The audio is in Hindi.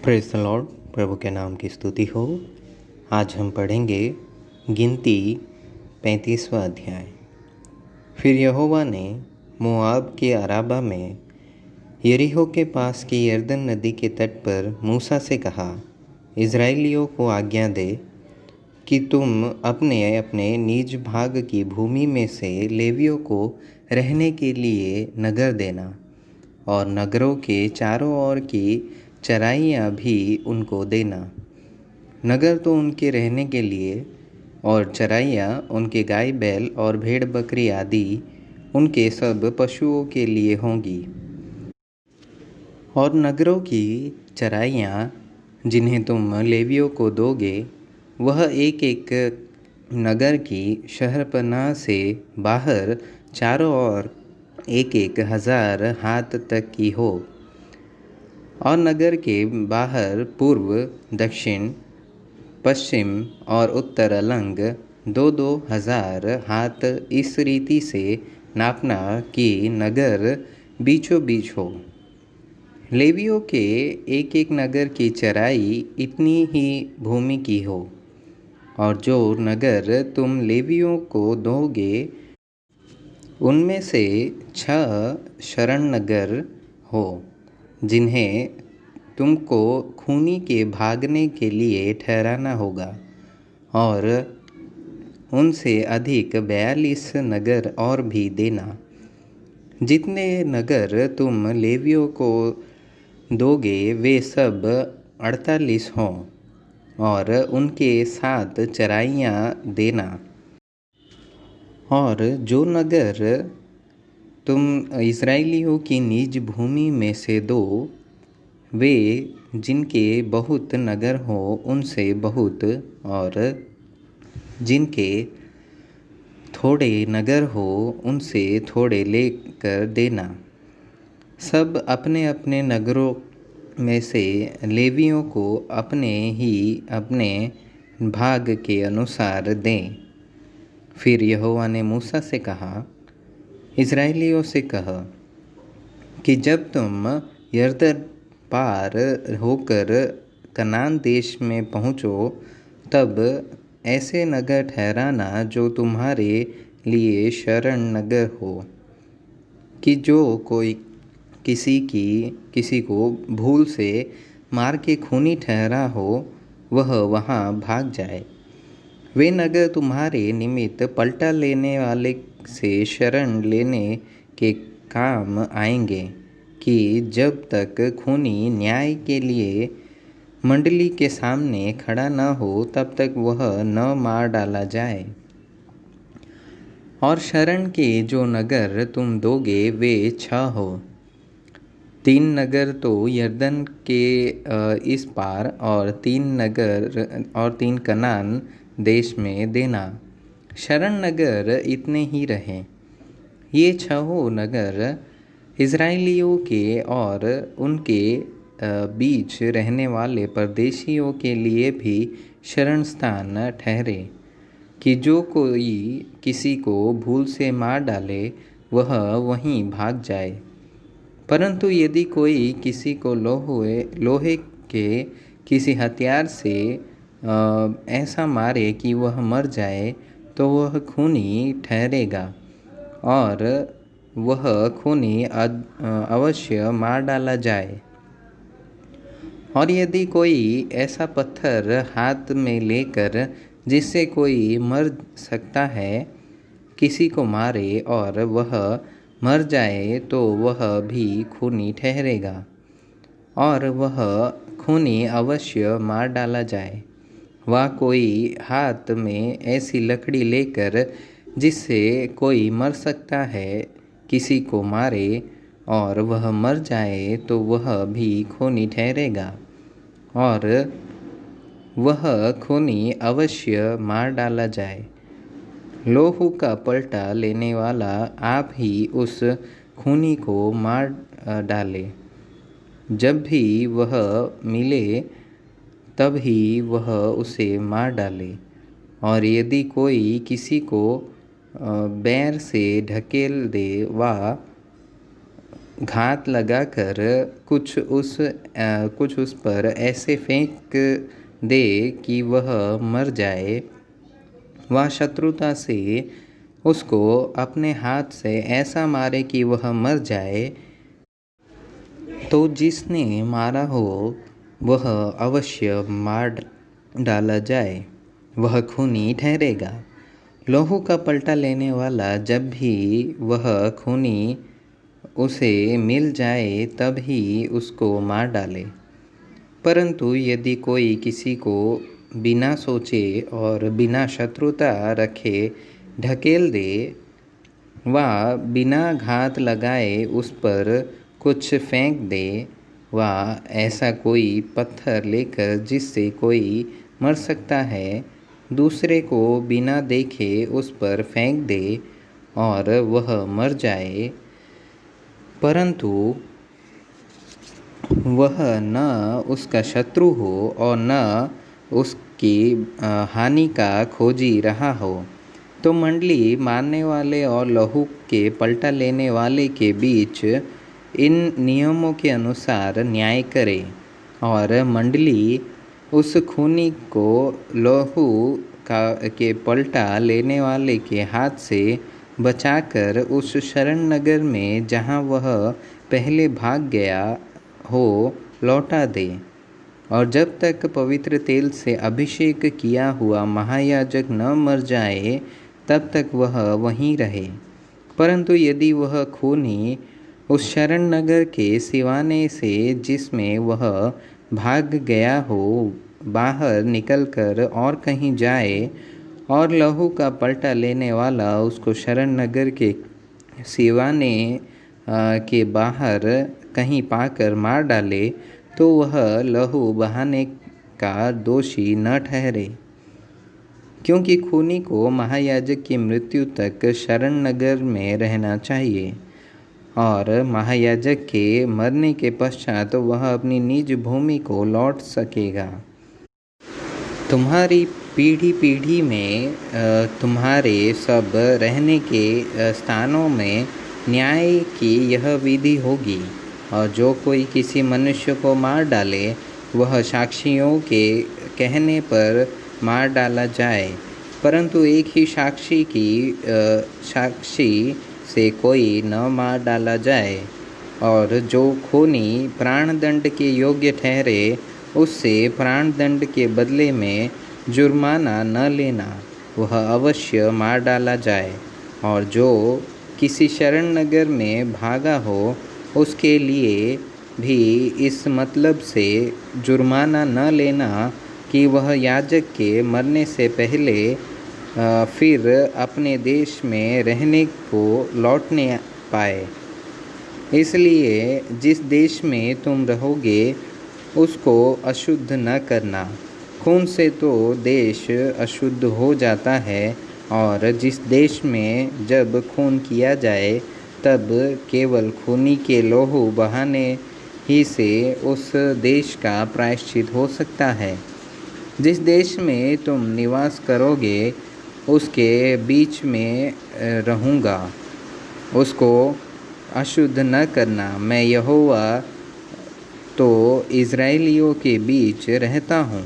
Praise the Lord. प्रभु के नाम की स्तुति हो। आज हम पढ़ेंगे गिनती 35वां अध्याय। फिर यहोवा ने मोआब के अराबा में यरीहो के पास की यरदन नदी के तट पर मूसा से कहा, इज़राइलियों को आज्ञा दे कि तुम अपने अपने निज भाग की भूमि में से लेवियों को रहने के लिए नगर देना, और नगरों के चारों ओर की चराइयाँ भी उनको देना। नगर तो उनके रहने के लिए, और चराइयाँ उनके गाय बैल और भेड़ बकरी आदि उनके सब पशुओं के लिए होंगी। और नगरों की चराइयाँ जिन्हें तुम लेवियों को दोगे, वह एक एक नगर की शहरपनाह से बाहर चारों ओर 1,000 हाथ तक की हो, और नगर के बाहर पूर्व, दक्षिण, पश्चिम और उत्तर अलंग 2,000 हाथ इस रीति से नापना कि नगर बीचों बीच हो। लेवियों के एक एक नगर की चराई इतनी ही भूमि की हो। और जो नगर तुम लेवियों को दोगे, उनमें से 6 शरण नगर हो, जिन्हें तुमको खूनी के भागने के लिए ठहराना होगा, और उनसे अधिक 42 नगर और भी देना। जितने नगर तुम लेवियों को दोगे वे सब 48 हों, और उनके साथ चराइयाँ देना। और जो नगर तुम इज़राइलियों की निज भूमि में से दो, वे जिनके बहुत नगर हो उनसे बहुत, और जिनके थोड़े नगर हो उनसे थोड़े लेकर देना। सब अपने अपने नगरों में से लेवियों को अपने भाग के अनुसार दें। फिर यहोवा ने मूसा से कहा, इज़राइलियों से कह कि जब तुम यरदन पार होकर कनान देश में पहुँचो, तब ऐसे नगर ठहराना जो तुम्हारे लिए शरण नगर हो, कि जो कोई किसी को भूल से मार के खूनी ठहरा हो, वह वहाँ भाग जाए। वे नगर तुम्हारे निमित्त पलटा लेने वाले से शरण लेने के काम आएंगे, कि जब तक खूनी न्याय के लिए मंडली के सामने खड़ा न हो, तब तक वह न मार डाला जाए। और शरण के जो नगर तुम दोगे वे 6 हो। 3 नगर तो यरदन के इस पार, और 3 कनान देश में देना। शरण नगर इतने ही रहे। ये 6 नगर इज़राइलियों के और उनके बीच रहने वाले परदेशियों के लिए भी शरण स्थान ठहरे, कि जो कोई किसी को भूल से मार डाले, वह वहीं भाग जाए। परंतु यदि कोई किसी को लोहे के किसी हथियार से ऐसा मारे कि वह मर जाए, तो वह खूनी ठहरेगा, और वह खूनी अवश्य मार डाला जाए। और यदि कोई ऐसा पत्थर हाथ में लेकर जिससे कोई मर सकता है किसी को मारे, और वह मर जाए, तो वह भी खूनी ठहरेगा, और वह खूनी अवश्य मार डाला जाए। वह कोई हाथ में ऐसी लकड़ी लेकर जिससे कोई मर सकता है किसी को मारे, और वह मर जाए, तो वह भी खूनी ठहरेगा, और वह खूनी अवश्य मार डाला जाए। लोहू का पलटा लेने वाला आप ही उस खूनी को मार डाले। जब भी वह मिले तब ही वह उसे मार डाले। और यदि कोई किसी को बैर से ढकेल दे वा घात लगाकर कुछ उस पर ऐसे फेंक दे कि वह मर जाए, वह शत्रुता से उसको अपने हाथ से ऐसा मारे कि वह मर जाए, तो जिसने मारा हो वह अवश्य मार डाला जाए, वह खूनी ठहरेगा। लहू का पलटा लेने वाला जब भी वह खूनी उसे मिल जाए तब ही उसको मार डाले। परंतु यदि कोई किसी को बिना सोचे और बिना शत्रुता रखे ढकेल दे, वा बिना घात लगाए उस पर कुछ फेंक दे, वा ऐसा कोई पत्थर लेकर जिससे कोई मर सकता है दूसरे को बिना देखे उस पर फेंक दे और वह मर जाए, परंतु वह न उसका शत्रु हो और न उसकी हानि का खोजी रहा हो, तो मंडली मारने वाले और लहू के पलटा लेने वाले के बीच इन नियमों के अनुसार न्याय करे, और मंडली उस खूनी को लहू के पलटा लेने वाले के हाथ से बचाकर उस शरण नगर में जहाँ वह पहले भाग गया हो लौटा दे, और जब तक पवित्र तेल से अभिषेक किया हुआ महायाजक न मर जाए तब तक वह वहीं रहे। परंतु यदि वह खूनी उस शरण नगर के सिवाने से जिसमें वह भाग गया हो बाहर निकलकर और कहीं जाए, और लहू का पलटा लेने वाला उसको शरण नगर के सिवाने के बाहर कहीं पाकर मार डाले, तो वह लहू बहाने का दोषी न ठहरे, क्योंकि खूनी को महायाजक की मृत्यु तक शरण नगर में रहना चाहिए, और महायाजक के मरने के पश्चात वह अपनी निज भूमि को लौट सकेगा। तुम्हारी पीढ़ी पीढ़ी में तुम्हारे सब रहने के स्थानों में न्याय की यह विधि होगी, और जो कोई किसी मनुष्य को मार डाले वह साक्षियों के कहने पर मार डाला जाए, परंतु एक ही साक्षी से कोई न मार डाला जाए। और जो खूनी प्राणदंड के योग्य ठहरे उससे प्राणदंड के बदले में जुर्माना न लेना, वह अवश्य मार डाला जाए। और जो किसी शरण नगर में भागा हो उसके लिए भी इस मतलब से जुर्माना न लेना कि वह याजक के मरने से पहले फिर अपने देश में रहने को लौटने पाए। इसलिए जिस देश में तुम रहोगे उसको अशुद्ध न करना। खून से तो देश अशुद्ध हो जाता है, और जिस देश में जब खून किया जाए तब केवल खूनी के लहू बहाने ही से उस देश का प्रायश्चित हो सकता है। जिस देश में तुम निवास करोगे उसके बीच में रहूँगा, उसको अशुद्ध न करना। मैं यहोवा तो इज़राइलियों के बीच रहता हूँ।